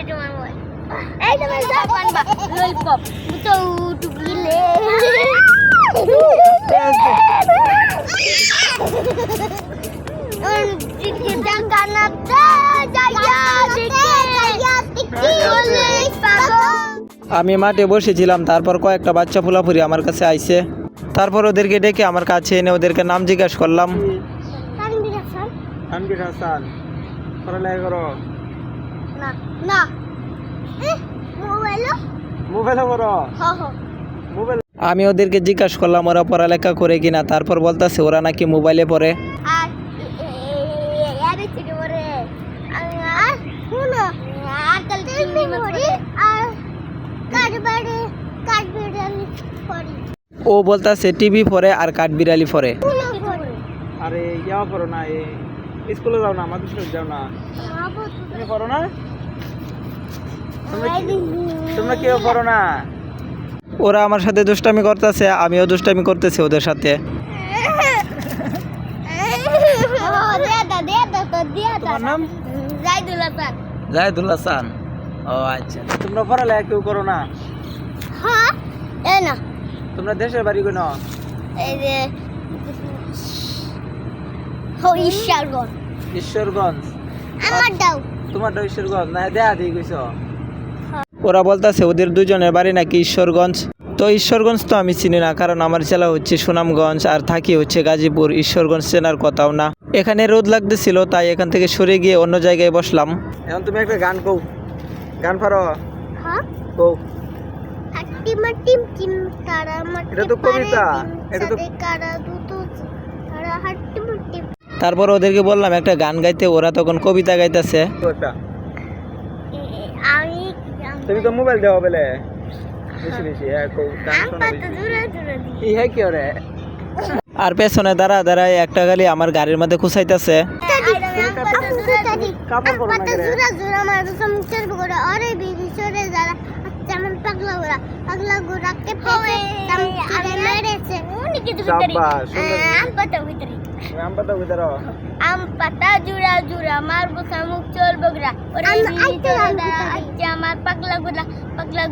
এই তুমি যা পানবা ললিপপ তো টুকিলে আমি মাঠে বসেছিলাম, তারপর কয়েকটা বাচ্চা ফুলাফুরি আমার কাছে আইছে। তারপর ওদেরকে ডেকে আমার কাছে এনে ওদেরকে নাম জিজ্ঞাসা করলাম। তানভীর হাসান, পড়ালেখা করো? না না মোবাইলে করো? মোবাইল। আমি ওদেরকে জিজ্ঞাসা করলাম ওরা পড়ালেখা করে কিনা, তারপর বলতেছে ওরা নাকি মোবাইলে পড়ে। ও বলতেছে টিভি পড়ে আর কাঠবিড়ালি পড়ে। আরে যাও পড়ো না, স্কুলে যাও না, মাদ্রাসায় যাও না, তুমি পড়ো না? তোমরা কেউ পড়ো না? ওরা আমার সাথে দুষ্টামি করতেছে, আমিও দুষ্টামি করতেছি ওদের সাথে। তোমার নাম? জাহিদুল হাসান। ও আচ্ছা, তোমরা পড়ালেখা কেউ করো না? হ্যাঁ এই না। তোমরা দেশের বাড়ি কোন? এই যে ঈশ্বরগঞ্জ। ঈশ্বরগঞ্জ? আমার দাও। তোমার দাও ঈশ্বরগঞ্জ? না দেয়া দিয়ে গেছ। ওরা বলতেছে ওদের দুজনের বাড়ি নাকি ঈশ্বরগঞ্জ। তো ঈশ্বরগঞ্জ তো আমি চিনি না, কারণ আমার জেলা হচ্ছে সুনামগঞ্জ আর থাকি হচ্ছে গাজীপুর। ঈশ্বরগঞ্জ চেনার কথাও না। এখানে রোদ লাগতেছিল, তাই এখান থেকে সরে গিয়ে অন্য জায়গায় বসলাম। এখন তুমি একটা গান কও, গান পারো? হ্যাঁ কও। এটা তো কবিতা, এটা তো তারপর ওদেরকে বললাম একটা গান গাইতে, ওরা তখন কবিতা গাইতেছে। তুমি তো মোবাইল দেওয়া বলে বেশি বেশি আর পেছনে দাঁড়া দাঁড়ায় একটা গালি আমার গাড়ির মধ্যে খুঁচাইতেছে। আম পাতা জুড়া জুড়া মারবো শামুক চলবো গুড়া আমার পাগলা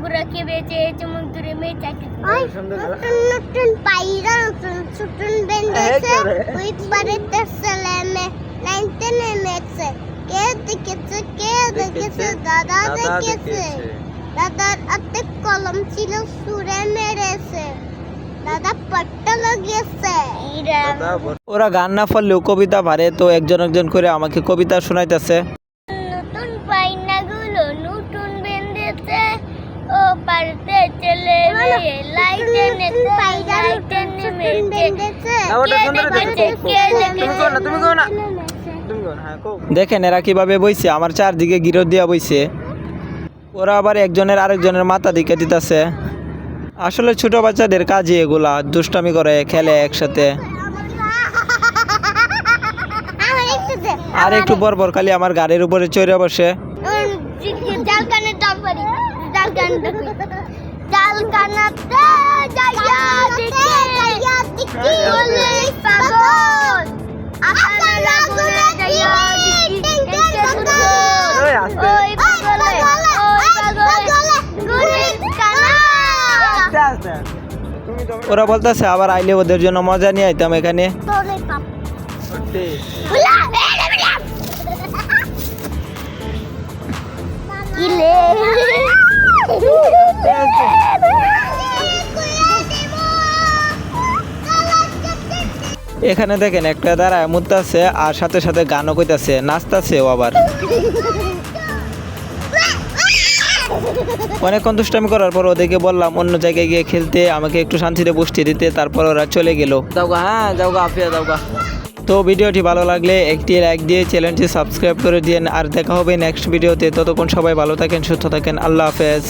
গুড়া কে বেচে চুমুক দূরে মেয়ে নতুন পাইরা নতুন বেন্দেছে ওই বাড়িতে ছেলে নাইনতে নেমেছে কে দেখেছে দাদা দেখেছে দাদার হাতে কলম ছিল সুরে মেরেছে দাদা পট্টা লাগিয়েছে। ওরা গান না পারলেও কবিতা পারে, তো একজন একজন করে আমাকে কবিতা শোনাইতেছে। নতুন পাইনাগুলো নতুন বেঁধেছে ও পারতে চলে লাইটে নেমেছে দেখেন এরা কিভাবে বইছে, আমার চারদিকে গিরো দিয়া বইছে। ওরা আবার একজনের আরেকজনের মাথা দিকে দিতেছে। আসলে ছোট বাচ্চাদের কাজই এগুলা, দুষ্টামি করে, খেলে একসাথে। আর একটু বরবর খালি আমার গাড়ির উপরে চড়ে বসে। ওরা বলতেছে আবার আইলে ওদের জন্য মজা নিয়ে আইতাম এখানে। এখানে দেখেন একটা দাঁড়ায় মুততেছে আর সাথে সাথে গানও কইতাছে, নাচতেছেও আবার। অনেকক্ষণ দুষ্টামি করার পর ওদেরকে বললাম অন্য জায়গায় গিয়ে খেলতে, আমাকে একটু শান্তিতে বসতে দিতে। তারপর ওরা চলে গেল। যাওগা, হ্যাঁ যাওগা, আফিয়া যাওগা। তো ভিডিওটি ভালো লাগলে একটি লাইক দিয়ে চ্যানেলটি সাবস্ক্রাইব করে দিন। আর দেখা হবে নেক্সট ভিডিওতে। ততক্ষণ সবাই ভালো থাকেন, সুস্থ থাকেন। আল্লাহ হাফেজ।